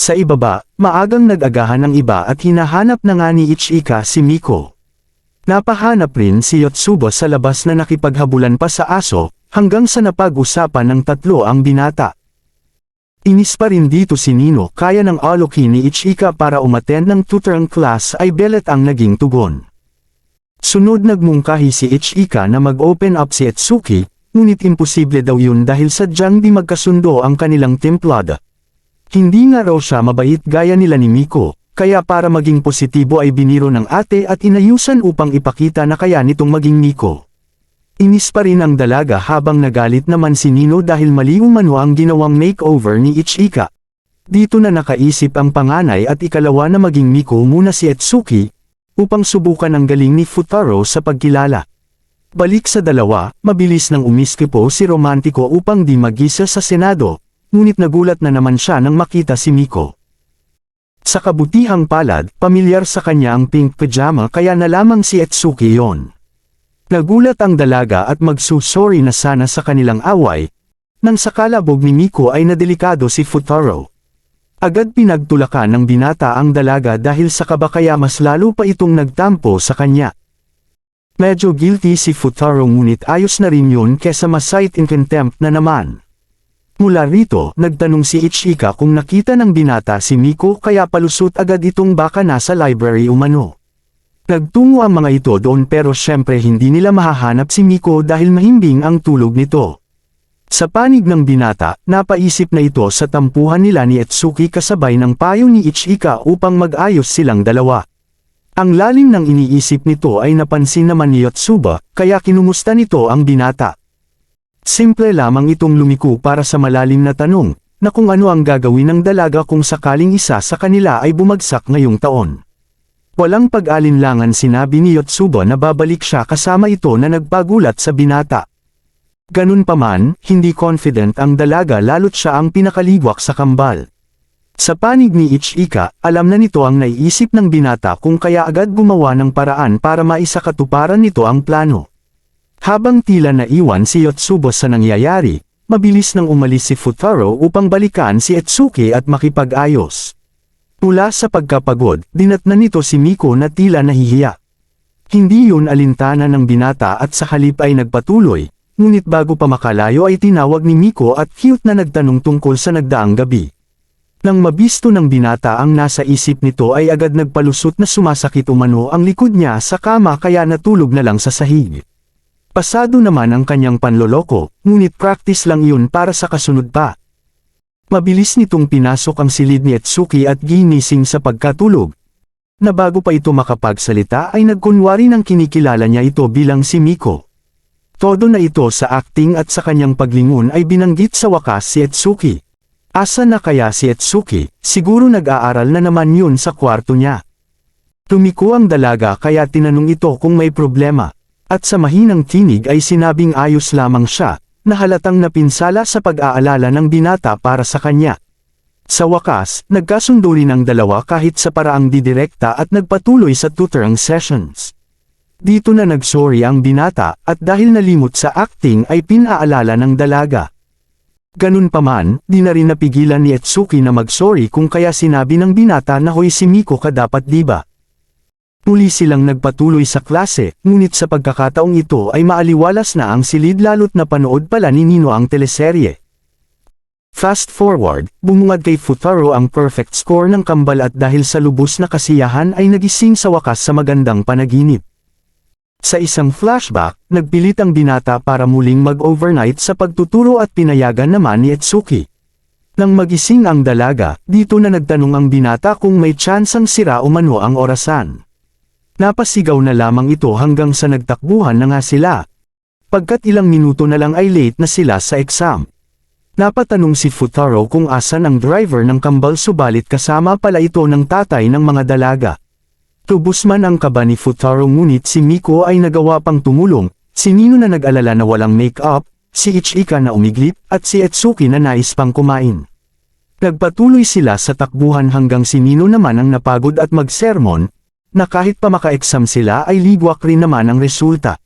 Sa ibaba, maagang nag-agahan ng iba at hinahanap na nga ni Ichika si Miko. Napahanap rin si Yotsuba sa labas na nakipaghabulan pa sa aso, hanggang sa napag-usapan ng tatlo ang binata. Inis pa rin dito si Nino kaya ng alokin ni Ichika para umattend ng tutoring class ay belet ang naging tugon. Sunod nagmungkahi si Ichika na mag-open up si Etsuki, ngunit imposible daw yun dahil sadyang di magkasundo ang kanilang templada. Hindi nga raw siya mabait gaya nila ni Miko, kaya para maging positibo ay biniro ng ate at inayusan upang ipakita na kaya nitong maging Miko. Inis pa rin ang dalaga habang nagalit naman si Nino dahil mali umano ang ginawang makeover ni Ichika. Dito na nakaisip ang panganay at ikalawa na maging Miko muna si Etsuki, upang subukan ang galing ni Futaro sa pagkilala. Balik sa dalawa, mabilis nang umiskipo si Romantiko upang di mag-isa sa Senado, ngunit nagulat na naman siya nang makita si Miko. Sa kabutihang palad, pamilyar sa kanya ang pink pajama kaya na lamang si Etsuki yon. Nagulat ang dalaga at magsusorry na sana sa kanilang away, nang sa kalabog ni Miko ay nadelikado si Futaro. Agad pinagtulakan ng binata ang dalaga dahil sa kaba kaya mas lalo pa itong nagtampo sa kanya. Medyo guilty si Futaro ngunit ayos na rin yun kesa ma-cite in contempt na naman. Mula rito, nagtanong si Ichika kung nakita ng binata si Miko kaya palusot agad itong baka nasa library umano. Nagtungo ang mga ito doon pero syempre hindi nila mahahanap si Miko dahil mahimbing ang tulog nito. Sa panig ng binata, napaisip na ito sa tampuhan nila ni Etsuki kasabay ng payo ni Ichika upang mag-ayos silang dalawa. Ang lalim ng iniisip nito ay napansin naman ni Yotsuba, kaya kinumusta nito ang binata. Simple lamang itong lumiko para sa malalim na tanong, na kung ano ang gagawin ng dalaga kung sakaling isa sa kanila ay bumagsak ngayong taon. Walang pag-alinlangan sinabi ni Yotsuba na babalik siya kasama ito na nagpagulat sa binata. Ganun pa man, hindi confident ang dalaga lalo't siya ang pinakaligwak sa kambal. Sa panig ni Ichika, alam na nito ang naiisip ng binata kung kaya agad gumawa ng paraan para maisakatuparan nito ang plano. Habang tila naiwan si Yotsuba sa nangyayari, mabilis nang umalis si Futaro upang balikan si Etsuki at makipag-ayos. Mula sa pagkapagod, dinatnan nito si Miko na tila nahihiya. Hindi yun alintana ng binata at sa halip ay nagpatuloy, ngunit bago pa makalayo ay tinawag ni Miko at cute na nagtanong tungkol sa nagdaang gabi. Nang mabisto ng binata ang nasa isip nito ay agad nagpalusot na sumasakit umano ang likod niya sa kama kaya natulog na lang sa sahig. Pasado naman ang kanyang panloloko, ngunit practice lang yun para sa kasunod pa. Mabilis nitong pinasok ang silid ni Etsuki at ginising sa pagkatulog. Na bago pa ito makapagsalita ay nagkunwari ng kinikilala niya ito bilang si Miko. Todo na ito sa acting at sa kanyang paglingon ay binanggit sa wakas si Etsuki. Asa na kaya si Etsuki, siguro nag-aaral na naman yun sa kwarto niya. Tumiko ang dalaga kaya tinanong ito kung may problema. At sa mahinang tinig ay sinabing ayos lamang siya, na halatang napinsala sa pag-aalala ng binata para sa kanya. Sa wakas, nagkasundo rin ang dalawa kahit sa paraang didirekta at nagpatuloy sa tutoring sessions. Dito na nagsorry ang binata at dahil nalimot sa acting ay pinaalala ng dalaga. Ganun pa man, di na rin napigilan ni Etsuki na magsorry kung kaya sinabi ng binata na hoy si Miko ka dapat diba. Muli silang nagpatuloy sa klase, ngunit sa pagkakataong ito ay maaliwalas na ang silid lalo't napanood pala ni Nino ang teleserye. Fast forward, bumungad kay Futaro ang perfect score ng kambal at dahil sa lubos na kasiyahan ay nagising sa wakas sa magandang panaginip. Sa isang flashback, nagpilit ang binata para muling mag-overnight sa pagtuturo at pinayagan naman ni Etsuki. Nang magising ang dalaga, dito na nagtanong ang binata kung may tsansang sira umano ang orasan. Napasigaw na lamang ito hanggang sa nagtakbuhan na nga sila. Pagkat ilang minuto na lang ay late na sila sa exam. Napatanong si Futaro kung asan ang driver ng kambal subalit kasama pala ito ng tatay ng mga dalaga. Tubos man ang kaba ni Futaro ngunit si Miko ay nagawa pang tumulong, si Nino na nag-alala na walang make-up, si Ichika na umiglip, at si Etsuki na nais pang kumain. Nagpatuloy sila sa takbuhan hanggang si Nino naman ang napagod at magsermon, na kahit pa maka-exam sila ay ligwak rin naman ang resulta.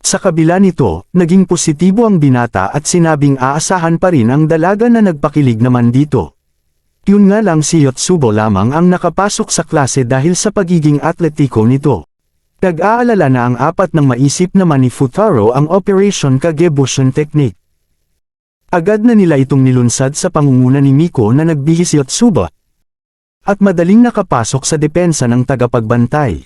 Sa kabila nito, naging positibo ang binata at sinabing aasahan pa rin ang dalaga na nagpakilig naman dito. Yun nga lang si Yotsubo lamang ang nakapasok sa klase dahil sa pagiging atletiko nito. Nag-aalala na ang apat ng maisip naman ni Futaro ang Operation Kagebushin Technique. Agad na nila itong nilunsad sa pangunguna ni Miko na nagbihis si Yotsuba, at madaling nakapasok sa depensa ng tagapagbantay.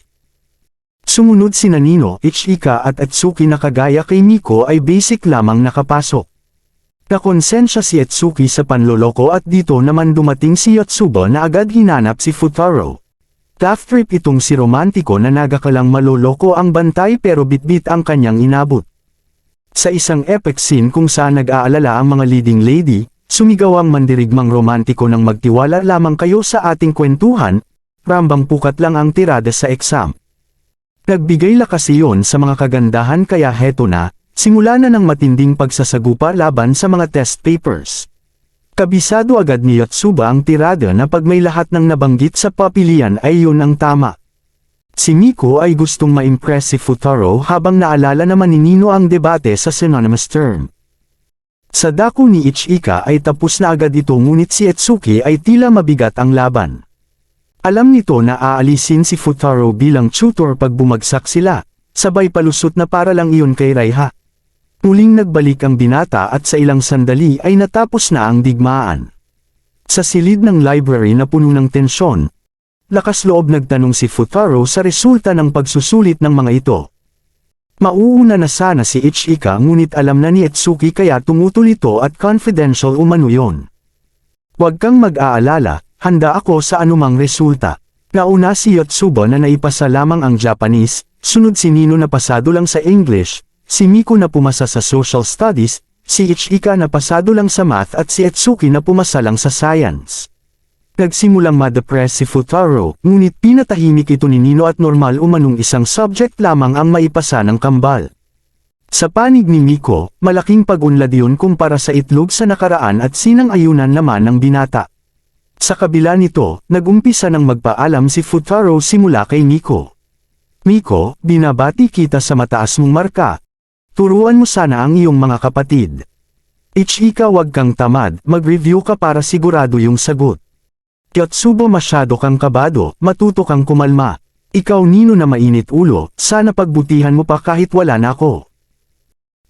Sumunod si Nino, Ichika at Atsuki na kagaya kay Miko ay basic lamang nakapasok. Nakonsensya si Atsuki sa panloloko at dito naman dumating si Yotsuba na agad hinanap si Futaro. Tough trip itong si romantiko na nagakalang maloloko ang bantay pero bitbit ang kanyang inabot. Sa isang epic scene kung saan nag-aalala ang mga leading lady, sumigaw ang mandirigmang romantiko ng magtiwala lamang kayo sa ating kwentuhan, rambang pukat lang ang tirada sa exam. Nagbigay lakas iyon sa mga kagandahan kaya heto na, simula na ng matinding pagsasagupa laban sa mga test papers. Kabisado agad ni Yotsuba ang tirada na pag may lahat ng nabanggit sa papilian ay yun ang tama. Si Miko ay gustong ma-impress si Futaro habang naalala naman ni Nino ang debate sa synonymous term. Sa dako ni Ichika ay tapos na agad ito ngunit si Atsuki ay tila mabigat ang laban. Alam nito na aalisin si Futaro bilang tutor pag bumagsak sila, sabay palusot na para lang iyon kay Raiha. Muling nagbalik ang binata at sa ilang sandali ay natapos na ang digmaan. Sa silid ng library na puno ng tensyon, lakas loob nagtanong si Futaro sa resulta ng pagsusulit ng mga ito. Mauuna na sana si Ichika ngunit alam na ni Atsuki kaya tumutol ito at confidential umano yun. Huwag kang mag-aalala, handa ako sa anumang resulta. Nauna si Yotsuba na naipasa lamang ang Japanese, sunod si Nino na pasado lang sa English, si Miko na pumasa sa Social Studies, si Ichika na pasado lang sa Math at si Atsuki na pumasa lang sa Science. Nagsimulang ma-depress si Futaro, ngunit pinatahimik ito ni Nino at normal umanong isang subject lamang ang maipasa ng kambal. Sa panig ni Miko, malaking pag-unlad yun kumpara sa itlog sa nakaraan at sinang-ayunan naman ng binata. Sa kabila nito, nag-umpisa ng magpaalam si Futaro simula kay Miko. Miko, binabati kita sa mataas mong marka. Turuan mo sana ang iyong mga kapatid. Ichika, wag kang tamad, mag-review ka para sigurado yung sagot. Yotsubo, masyado kang kabado, matuto kang kumalma. Ikaw Nino na mainit ulo, sana pagbutihan mo pa kahit wala na ako.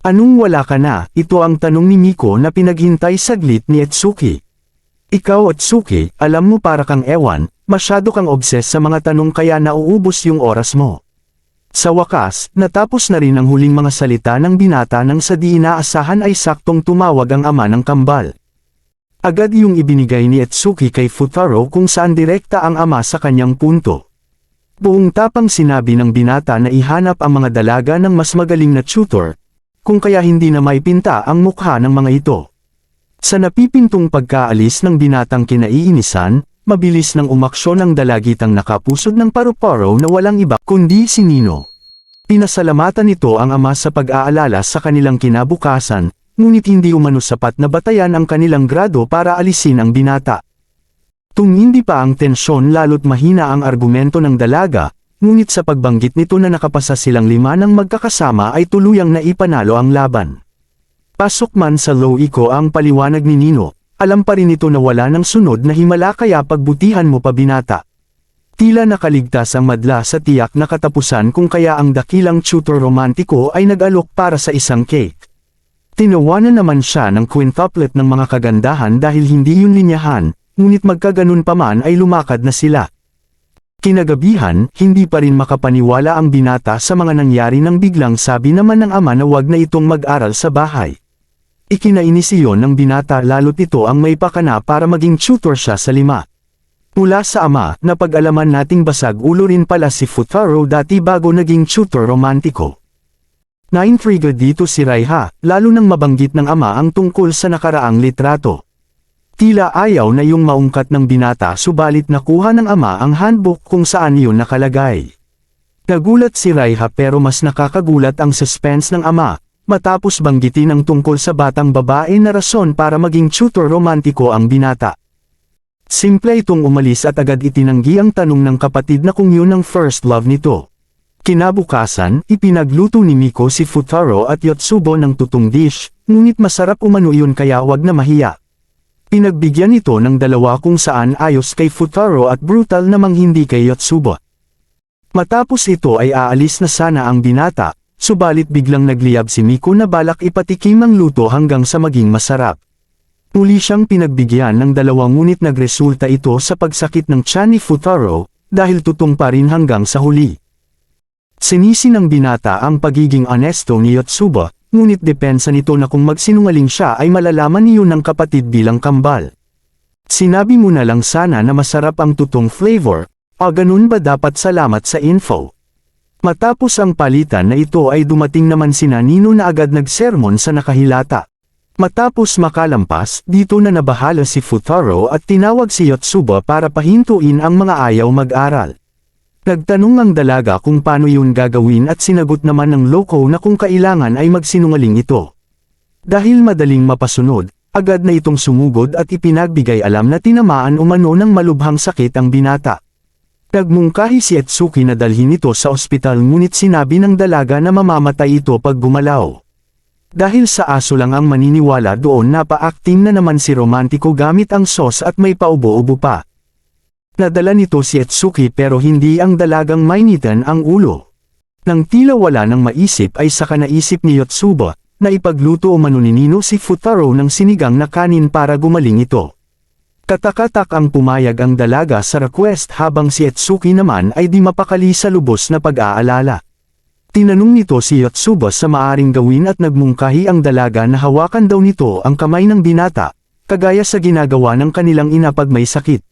Anong wala ka na? Ito ang tanong ni Miko na pinaghintay saglit ni Atsuki. Ikaw Atsuki, alam mo para kang ewan, masyado kang obses sa mga tanong kaya nauubos yung oras mo. Sa wakas, natapos na rin ang huling mga salita ng binata nang sa di inaasahan ay saktong tumawag ang ama ng kambal. Agad yung ibinigay ni Atsuki kay Futaro kung saan direkta ang ama sa kanyang punto. Buong tapang sinabi ng binata na ihanap ang mga dalaga ng mas magaling na tutor, kung kaya hindi na maipinta ang mukha ng mga ito. Sa napipintong pagkaalis ng binatang kinaiinisan, mabilis nang umaksyon ang dalagitang nakapusod ng paru-paro na walang iba kundi si Nino. Pinasalamatan nito ang ama sa pag-aalala sa kanilang kinabukasan, ngunit hindi umano sapat na batayan ang kanilang grado para alisin ang binata. Tumindi pa ang tensyon lalo't mahina ang argumento ng dalaga, ngunit sa pagbanggit nito na nakapasa silang 5 ng magkakasama ay tuluyang naipanalo ang laban. Pasok man sa low eco ang paliwanag ni Nino, alam pa rin ito na wala ng sunod na himala kaya pagbutihan mo pa binata. Tila nakaligtas ang madla sa tiyak na katapusan kung kaya ang dakilang tutor romantiko ay nag-alok para sa isang cake. Tinawanan naman siya ng quintuplet ng mga kagandahan dahil hindi yun linyahan, ngunit magkaganon pa man ay lumakad na sila. Kinagabihan, hindi pa rin makapaniwala ang binata sa mga nangyari nang biglang sabi naman ng ama na wag na itong mag-aral sa bahay. Ikinainis iyon ng binata lalo't ito ang may pakana para maging tutor siya sa 5. Mula sa ama, napag-alaman nating basag ulo rin pala si Futaro dati bago naging tutor romantiko. Naintriga dito si Raiha, lalo nang mabanggit ng ama ang tungkol sa nakaraang litrato. Tila ayaw na yung maungkat ng binata subalit nakuha ng ama ang handbook kung saan yun nakalagay. Nagulat si Raiha pero mas nakakagulat ang suspense ng ama, matapos banggitin ang tungkol sa batang babae na rason para maging tutor romantiko ang binata. Simple itong umalis at agad itinanggi ang tanong ng kapatid na kung yun ang first love nito. Kinabukasan, ipinagluto ni Miko si Futaro at Yotsubo ng tutong dish, ngunit masarap umano yun kaya wag na mahiya. Pinagbigyan ito ng dalawa kung saan ayos kay Futaro at brutal namang hindi kay Yotsuba. Matapos ito ay aalis na sana ang binata, subalit biglang nagliyab si Miko na balak ipatikim ang luto hanggang sa maging masarap. Muli siyang pinagbigyan ng dalawa ngunit nagresulta ito sa pagsakit ng tiyan ni Futaro, dahil tutong pa rin hanggang sa huli. Sinisi ng binata ang pagiging honesto ni Yotsuba, ngunit depensa nito na kung magsinungaling siya ay malalaman niyo ng kapatid bilang kambal. Sinabi mo na lang sana na masarap ang tutong flavor, o ganun ba dapat salamat sa info. Matapos ang palitan na ito ay dumating naman sina Nino na agad nagsermon sa nakahilata. Matapos makalampas, dito na nabahala si Futaro at tinawag si Yotsuba para pahintuin ang mga ayaw mag-aral. Nagtanong ang dalaga kung paano yun gagawin at sinagot naman ng loko na kung kailangan ay magsinungaling ito. Dahil madaling mapasunod, agad na itong sumugod at ipinagbigay alam na tinamaan umano ng malubhang sakit ang binata. Nagmungkahi si Etsuki na dalhin ito sa ospital ngunit sinabi ng dalaga na mamamatay ito pag gumalaw. Dahil sa aso lang ang maniniwala doon napa-acting na naman si Romantiko gamit ang sauce at may paubo-ubo pa. Nadala nito si Etsuki pero hindi ang dalagang mainitan ang ulo. Nang tila wala nang maisip ay saka naisip ni Yotsuba, na ipagluto o manuninino si Futaro ng sinigang na kanin para gumaling ito. Katakatak ang pumayag ang dalaga sa request habang si Etsuki naman ay di mapakali sa lubos na pag-aalala. Tinanong nito si Yotsuba sa maaring gawin at nagmungkahi ang dalaga na hawakan daw nito ang kamay ng binata, kagaya sa ginagawa ng kanilang ina pag may sakit.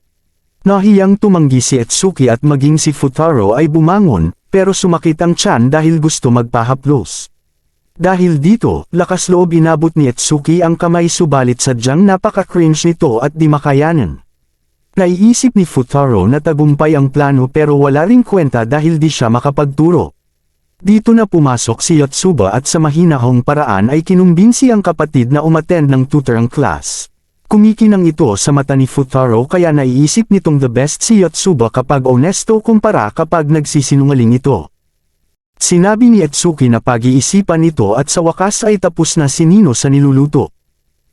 Nahiyang tumanggi si Etsuki at maging si Futaro ay bumangon, pero sumakit ang tiyan dahil gusto magpahaplos. Dahil dito, lakas loob inabot ni Etsuki ang kamay subalit sadyang napaka-cringe nito at di makayanan. Naiisip ni Futaro na tagumpay ang plano pero wala ring kwenta dahil di siya makapagturo. Dito na pumasok si Yotsuba at sa mahinahong paraan ay kinumbinsi ang kapatid na umattend ng tutorang class. Kumikinang ito sa mata ni Futaro kaya naiisip nitong the best si Yotsuba kapag honesto kumpara kapag nagsisinungaling ito. Sinabi ni Etsuki na pag-iisipan nito at sa wakas ay tapos na si Nino sa niluluto.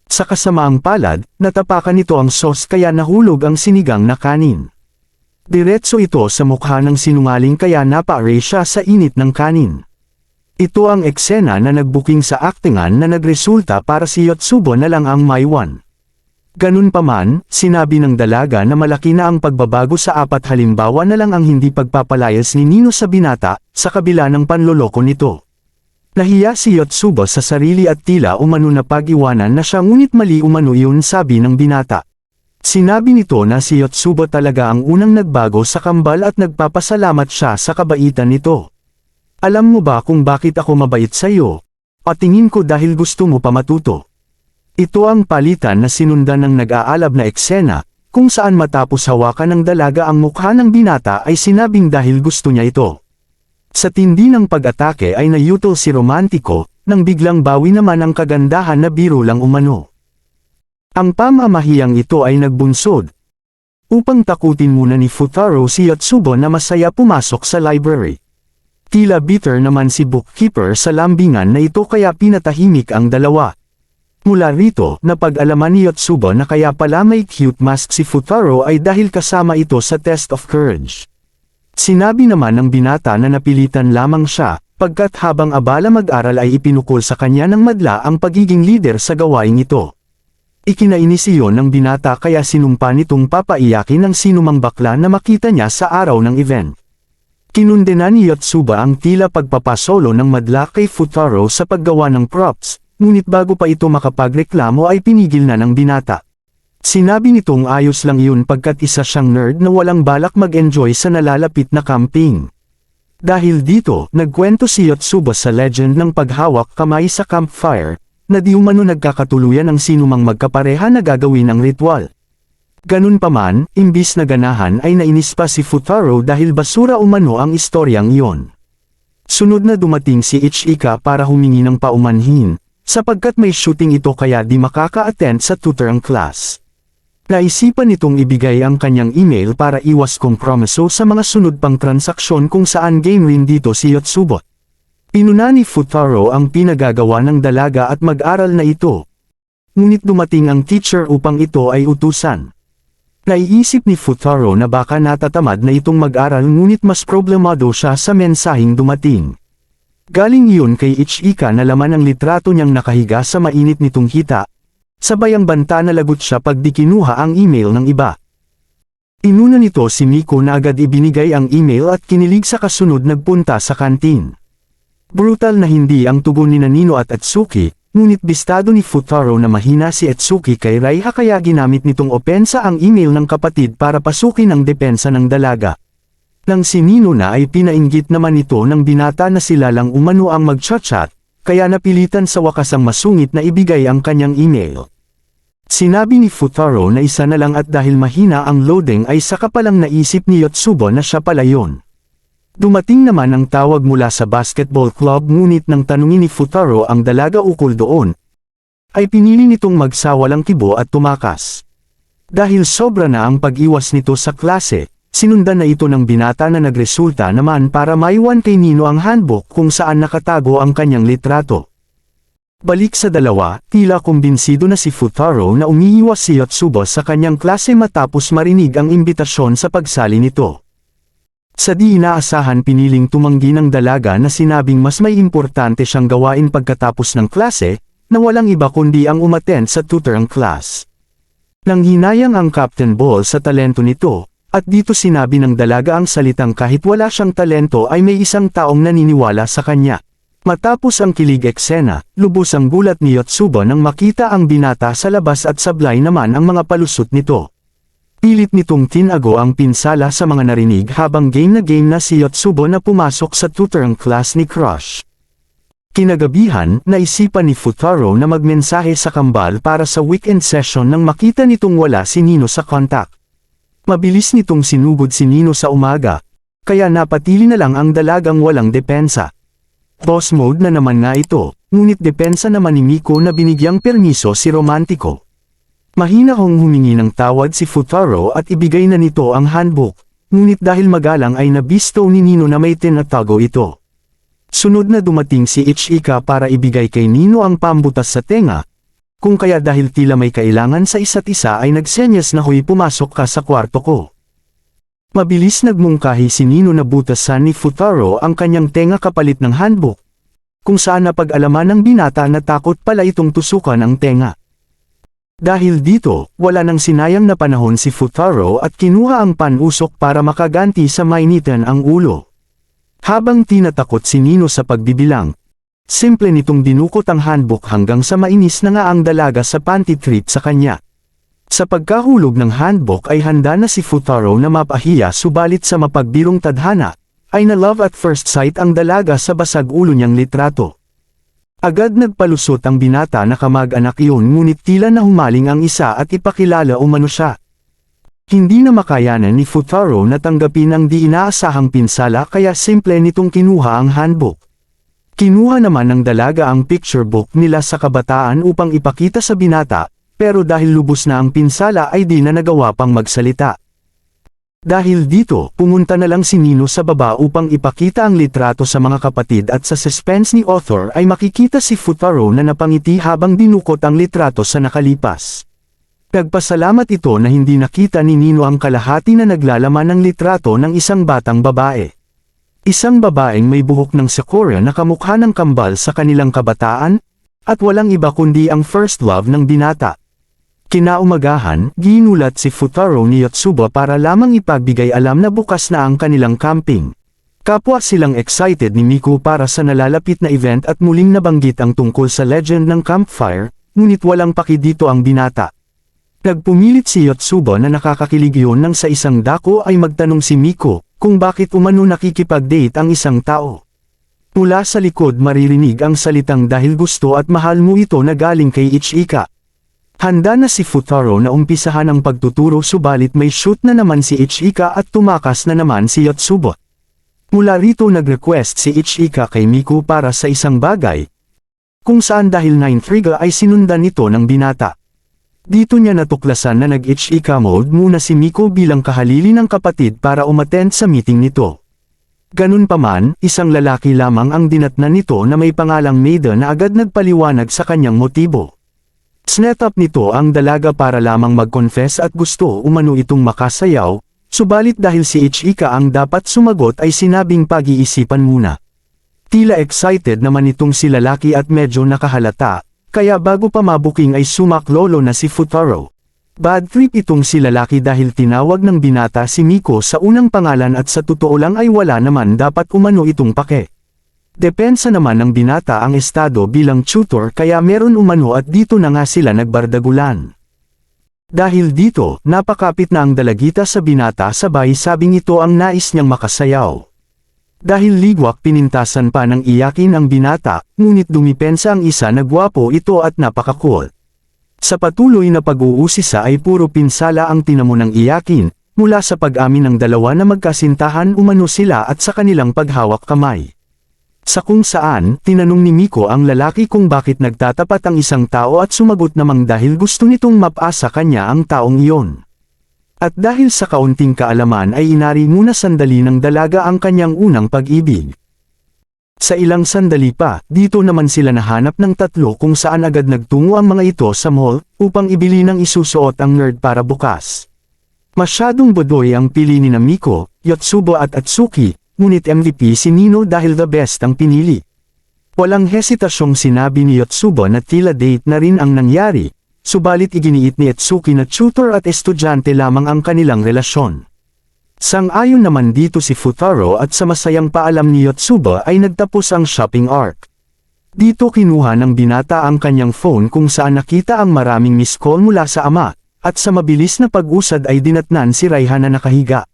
Sa kasamaang palad, natapakan nito ang sauce kaya nahulog ang sinigang na kanin. Diretso ito sa mukha ng sinungaling kaya napa-aray siya sa init ng kanin. Ito ang eksena na nagbuking sa aktingan na nagresulta para si Yotsuba na lang ang may one. Ganun pa man, sinabi ng dalaga na malaki na ang pagbabago sa apat halimbawa na lang ang hindi pagpapalayas ni Nino sa binata, sa kabila ng panloloko nito. Nahiya si Yotsuba sa sarili at tila umano na pag-iwanan na siya ngunit mali umano yun sabi ng binata. Sinabi nito na si Yotsuba talaga ang unang nagbago sa kambal at nagpapasalamat siya sa kabaitan nito. Alam mo ba kung bakit ako mabait sa iyo? Patingin ko dahil gusto mo pa matuto. Ito ang palitan na sinundan ng nag-aalab na eksena, kung saan matapos hawakan ng dalaga ang mukha ng binata ay sinabing dahil gusto niya ito. Sa tindi ng pag-atake ay nayutol si Romantiko, nang biglang bawi naman ang kagandahan na biro lang umano. Ang pamamahiyang ito ay nagbunsod. Upang takutin muna ni Futaro si Yotsuba na masaya pumasok sa library. Tila bitter naman si bookkeeper sa lambingan na ito kaya pinatahimik ang dalawa. Mula rito, napag-alaman ni Yotsuba na kaya pala may cute mask si Futaro ay dahil kasama ito sa test of courage. Sinabi naman ng binata na napilitan lamang siya, pagkat habang abala mag-aral ay ipinukol sa kanya ng madla ang pagiging leader sa gawaing ito. Ikinainis iyon ng binata kaya sinumpa nitong papaiyakin ng sinumang bakla na makita niya sa araw ng event. Kinundena ni Yotsuba ang tila pagpapasolo ng madla kay Futaro sa paggawa ng props, ngunit bago pa ito makapagreklamo ay pinigil na ng binata. Sinabi nitong ayos lang yun pagkat isa siyang nerd na walang balak mag-enjoy sa nalalapit na camping. Dahil dito, nagkwento si Yotsuba sa legend ng paghawak kamay sa campfire, na di umano nagkakatuluyan ang sinumang magkapareha na gagawin ang ritual. Ganun pa man, imbis na ganahan ay nainis pa si Futaro dahil basura umano ang istoryang iyon. Sunod na dumating si Ichika para humingi ng paumanhin, sapagkat may shooting ito kaya di makaka-attend sa tutorang class. Naisipan nitong ibigay ang kanyang email para iwas kompromiso sa mga sunod pang transaksyon kung saan game rin dito si Yotsuba. Pinuna ni Futaro ang pinagagawa ng dalaga at mag-aral na ito. ngunit dumating ang teacher upang ito ay utusan. Naiisip ni Futaro na baka natatamad na itong mag-aral ngunit mas problemado siya sa mensaheng dumating. Galing iyon kay Ichika na laman ang litrato niyang nakahiga sa mainit nitong hita. Sabay ang banta na lagot siya pag di kinuha ang email ng iba. Inuna nito si Miko na agad ibinigay ang email at kinilig sa kasunod nagpunta sa kantin. Brutal na hindi ang tugon ni Nino at Atsuki, ngunit bistado ni Futaro na mahina si Atsuki kay Raiha kaya ginamit nitong opensa ang email ng kapatid para pasukin ang depensa ng dalaga. Nang si Nino na ay pinainggit naman ito ng binata na sila lang umano ang mag-chat, kaya napilitan sa wakas ang masungit na ibigay ang kanyang email. Sinabi ni Futaro na isa na lang at dahil mahina ang loading ay saka palang naisip ni Yotsubo na siya pala yun. Dumating naman ang tawag mula sa basketball club ngunit nang tanungin ni Futaro ang dalaga ukol doon, ay pinili nitong magsawalang kibo at tumakas. Dahil sobra na ang pag-iwas nito sa klase, sinundan na ito ng binata na nagresulta naman para maiwan kay Nino ang handbook kung saan nakatago ang kanyang litrato. Balik sa dalawa, tila kumbinsido na si Futaro na umiiwas si Yotsubo sa kanyang klase matapos marinig ang imbitasyon sa pagsali nito. Sa di inaasahan piniling tumanggi ng dalaga na sinabing mas may importante siyang gawain pagkatapos ng klase, na walang iba kundi ang umattend sa tutorang class. Nang hinayang ang Captain Ball sa talento nito, at dito sinabi ng dalaga ang salitang kahit wala siyang talento ay may isang taong naniniwala sa kanya. Matapos ang kilig eksena, lubos ang gulat ni Yotsubo nang makita ang binata sa labas at sablay naman ang mga palusot nito. Pilit nitong tinago ang pinsala sa mga narinig habang game na si Yotsubo na pumasok sa tutorang class ni Crush. Kinagabihan, naisipan ni Futaro na magmensahe sa kambal para sa weekend session nang makita nitong wala si Nino sa contact. Mabilis nitong sinugod si Nino sa umaga, kaya napatili na lang ang dalagang walang depensa. Boss mode na naman nga ito, ngunit depensa naman ni Miko na binigyang permiso si Romantiko. Mahina hong humingi ng tawad si Futaro at ibigay na nito ang handbook, ngunit dahil magalang ay nabisto ni Nino na may tinatago ito. Sunod na dumating si Ichika para ibigay kay Nino ang pambutas sa tenga, kung kaya dahil tila may kailangan sa isa't isa ay nagsenyas na huy pumasok ka sa kwarto ko. Mabilis nagmungkahi si Nino na butasan ni Futaro ang kanyang tenga kapalit ng handbook, kung saan napag-alaman ng binata na takot pala itong tusukan ang tenga. Dahil dito, wala nang sinayang na panahon si Futaro at kinuha ang panusok para makaganti sa mainitan ang ulo. Habang tinatakot si Nino sa pagbibilang, simple nitong dinukot ang handbook hanggang sa mainis na nga ang dalaga sa panty trip sa kanya. Sa pagkahulog ng handbook ay handa na si Futaro na mapahiya subalit sa mapagbirong tadhana, ay na love at first sight ang dalaga sa basag ulo niyang litrato. Agad nagpalusot ang binata na kamag-anak iyon ngunit tila na humaling ang isa at ipakilala umano siya. Hindi na makayanan ni Futaro na tanggapin ang di inaasahang pinsala kaya simple nitong kinuha ang handbook. Kinuha naman ng dalaga ang picture book nila sa kabataan upang ipakita sa binata, pero dahil lubos na ang pinsala ay di na nagawa pang magsalita. Dahil dito, pumunta na lang si Nino sa baba upang ipakita ang litrato sa mga kapatid at sa suspense ni author ay makikita si Futaro na napangiti habang dinukot ang litrato sa nakalipas. Nagpasalamat ito na hindi nakita ni Nino ang kalahati na naglalaman ng litrato ng isang batang babae. Isang babaeng may buhok ng sakura na kamukha ng kambal sa kanilang kabataan, at walang iba kundi ang first love ng binata. Kinaumagahan, ginulat si Futaro ni Yotsubo para lamang ipagbigay alam na bukas na ang kanilang camping. Kapwa silang excited ni Miko para sa nalalapit na event at muling nabanggit ang tungkol sa legend ng campfire, ngunit walang paki dito ang binata. Nagpumilit si Yotsubo na nakakakilig yun nang sa isang dako ay magtanong si Miko, kung bakit umano nakikipag-date ang isang tao. Mula sa likod maririnig ang salitang dahil gusto at mahal mo ito na galing kay Ichika. Handa na si Futaro na umpisahan ang pagtuturo subalit may shoot na naman si Ichika at tumakas na naman si Yotsubo. Mula rito nag-request si Ichika kay Miko para sa isang bagay, kung saan dahil na-intriga ay sinundan nito ng binata. Dito niya natuklasan na nag-Ichika mode muna si Miko bilang kahalili ng kapatid para umattend sa meeting nito. Ganun pa man, isang lalaki lamang ang dinatnan nito na may pangalang Maiden na agad nagpaliwanag sa kanyang motibo. Snetap nito ang dalaga para lamang mag-confess at gusto umano itong makasayaw, subalit dahil si Ichika ang dapat sumagot ay sinabing pag-iisipan muna. Tila excited naman itong si lalaki at medyo nakahalata, kaya bago pa mabuking ay sumaklolo na si Futaro. Bad trip itong si lalaki dahil tinawag ng binata si Miko sa unang pangalan at sa totoo lang ay wala naman dapat umano itong pake. Depensa naman ng binata ang estado bilang tutor kaya meron umano at dito na nga sila nagbardagulan. Dahil dito, napakapit na ang dalagita sa binata sabay sabing ito ang nais niyang makasayaw. Dahil ligwak pinintasan pa ng iyakin ang binata, ngunit dumipensa ang isa na gwapo ito at napaka-cool. Sa patuloy na pag-uusisa ay puro pinsala ang tinamo ng iyakin, mula sa pag-amin ng dalawa na magkasintahan umano sila at sa kanilang paghawak kamay. Sa kung saan, tinanong ni Miko ang lalaki kung bakit nagtatapat ang isang tao at sumagot namang dahil gusto nitong mapasa kanya ang taong iyon. At dahil sa kaunting kaalaman ay inari muna sandali ng dalaga ang kanyang unang pag-ibig. Sa ilang sandali pa, dito naman sila nahanap ng tatlo kung saan agad nagtungo ang mga ito sa mall, upang ibili ng isusuot ang nerd para bukas. Masyadong bodoy ang pili ni Miko, Yotsubo at Atsuki, ngunit MVP si Nino dahil the best ang pinili. Walang hesitasyong sinabi ni Yotsubo na tila date na rin ang nangyari. Subalit iginiit ni Atsuki na tutor at estudyante lamang ang kanilang relasyon. Sang-ayon naman dito si Futaro at sa masayang paalam ni Yotsuba ay nagtapos ang shopping arc. Dito kinuha ng binata ang kanyang phone kung saan nakita ang maraming missed call mula sa ama, at sa mabilis na pag-usad ay dinatnan si Raiha na nakahiga.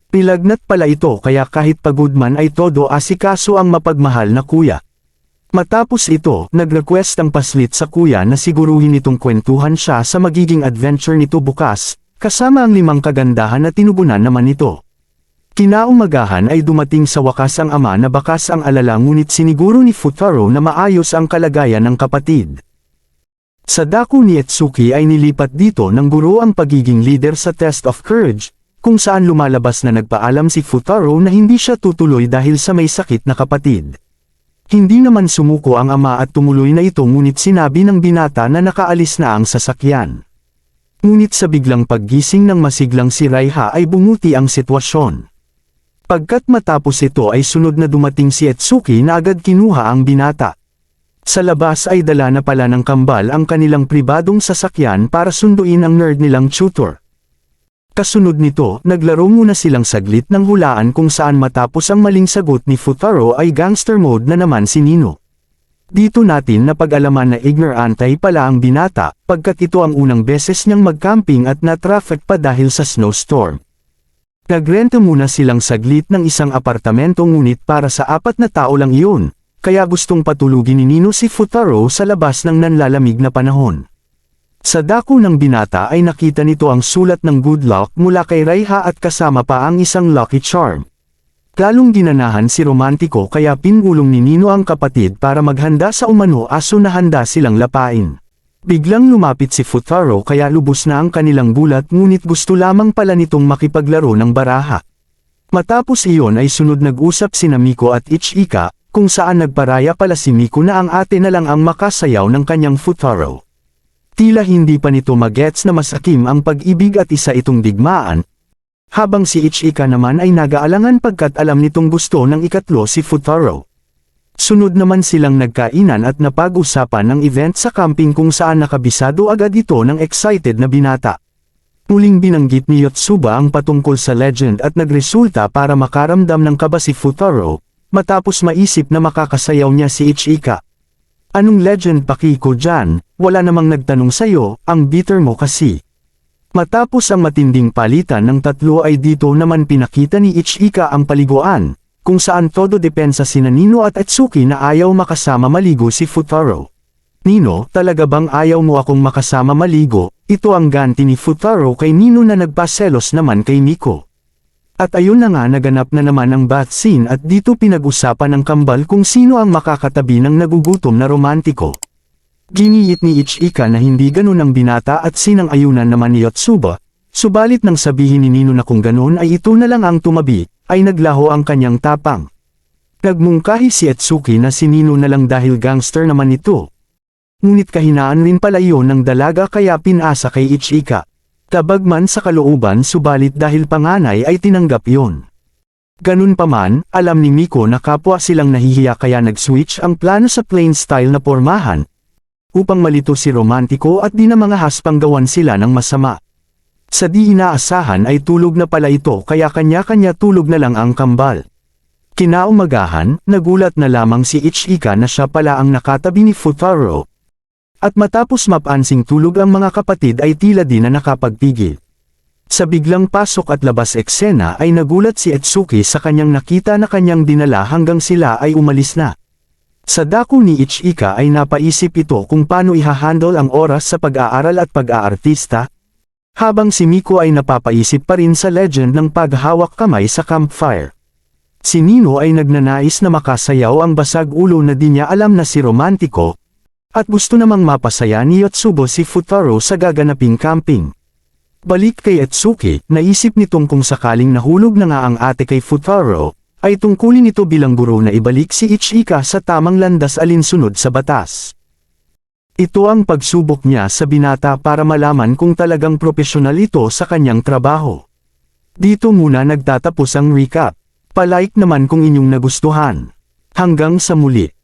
Pilagnat pala ito kaya kahit pagod man ay todo asikaso ang mapagmahal na kuya. Matapos ito, nag-request ang paslit sa kuya na siguruhin itong kwentuhan siya sa magiging adventure nito bukas, kasama ang 5 kagandahan na tinubunan naman nito. Kinaumagahan ay dumating sa wakas ang ama na bakas ang alala ngunit siniguro ni Futaro na maayos ang kalagayan ng kapatid. Sa dako ni Etsuki ay nilipat dito ng guro ang pagiging leader sa Test of Courage, kung saan lumalabas na nagpaalam si Futaro na hindi siya tutuloy dahil sa may sakit na kapatid. Hindi naman sumuko ang ama at tumuloy na ito ngunit sinabi ng binata na nakaalis na ang sasakyan. Ngunit sa biglang paggising ng masiglang si Raiha ay bumuti ang sitwasyon. Pagkat matapos ito ay sunod na dumating si Etsuki na agad kinuha ang binata. Sa labas ay dala na pala ng kambal ang kanilang pribadong sasakyan para sunduin ang nerd nilang tutor. Kasunod nito, naglaro muna silang saglit ng hulaan kung saan matapos ang maling sagot ni Futaro ay gangster mode na naman si Nino. Dito natin napag-alaman na ignorante pala ang binata, pagkat ito ang unang beses niyang mag-camping at na-traffic pa dahil sa snowstorm. Nagrenta muna silang saglit ng isang apartamento ngunit para sa 4 na tao lang iyon, kaya gustong patulugin ni Nino si Futaro sa labas ng nanlalamig na panahon. Sa dako ng binata ay nakita nito ang sulat ng good luck mula kay Raiha at kasama pa ang isang lucky charm. Lalong ginanahan si romantiko kaya pinulong ni Nino ang kapatid para maghanda sa umano aso na handa silang lapain. Biglang lumapit si Futaro kaya lubos na ang kanilang gulat ngunit gusto lamang pala nitong makipaglaro ng baraha. Matapos iyon ay sunod nag-usap sina Miko at Ichika, kung saan nagparaya pala si Miko na ang ate na lang ang makasayaw ng kanyang Futaro. Tila hindi pa nito magets na masakim ang pag-ibig at isa itong digmaan, habang si Ichika naman ay nag-aalangan pagkat alam nitong gusto ng ikatlo si Futaro. Sunod naman silang nagkainan at napag-usapan ng event sa camping kung saan nakabisado agad ito ng excited na binata. Muling binanggit ni Yotsuba ang patungkol sa legend at nagresulta para makaramdam ng kaba si Futaro, matapos maisip na makakasayaw niya si Ichika. Anong legend pakiko dyan, wala namang nagtanong sayo, ang bitter mo kasi. Matapos ang matinding palitan ng tatlo ay dito naman pinakita ni Ichika ang paliguan, kung saan todo depensa sina Nino at Atsuki na ayaw makasama maligo si Futaro. Nino, talaga bang ayaw mo akong makasama maligo? Ito ang ganti ni Futaro kay Nino na nagpaselos naman kay Miko. At ayun na nga naganap na naman ang bath scene at dito pinag-usapan ng kambal kung sino ang makakatabi ng nagugutom na romantiko. Giniit ni Ichika na hindi ganun ang binata at sinang-ayunan naman ni Yotsuba, subalit nang sabihin ni Nino na kung ganun ay ito na lang ang tumabi, ay naglaho ang kanyang tapang. Nagmungkahi si Atsuki na si Nino na lang dahil gangster naman ito. Ngunit kahinaan rin pala iyon ng dalaga kaya pinasa kay Ichika. Tabag man sa kalooban subalit dahil panganay ay tinanggap iyon. Ganun pa man, alam ni Miko na kapwa silang nahihiya kaya nag-switch ang plano sa plain style na pormahan, upang malito si Romantiko at di na mga haspang gawan sila ng masama. Sa di inaasahan ay tulog na pala ito kaya kanya-kanya tulog na lang ang kambal. Kinaumagahan, nagulat na lamang si Ichika na siya pala ang nakatabi ni Futaro. At matapos mapansing tulog ang mga kapatid ay tila di na nakapagpigil. Sa biglang pasok at labas eksena ay nagulat si Etsuki sa kanyang nakita na kanyang dinala hanggang sila ay umalis na. Sa dako ni Ichika ay napaisip ito kung paano ihahandle ang oras sa pag-aaral at pag-aartista, habang si Miko ay napapaisip pa rin sa legend ng paghawak kamay sa campfire. Si Nino ay nagnanais na makasayaw ang basag ulo na di niya alam na si Romantiko, at gusto namang mapasaya ni Yotsubo si Futaro sa gaganaping camping. Balik kay Etsuki, naisip nitong kung sakaling nahulog na nga ang ate kay Futaro, ay tungkulin ito bilang guro na ibalik si Ichika sa tamang landas alinsunod sa batas. Ito ang pagsubok niya sa binata para malaman kung talagang propesyonal ito sa kanyang trabaho. Dito muna nagtatapos ang recap. Palike naman kung inyong nagustuhan. Hanggang sa muli.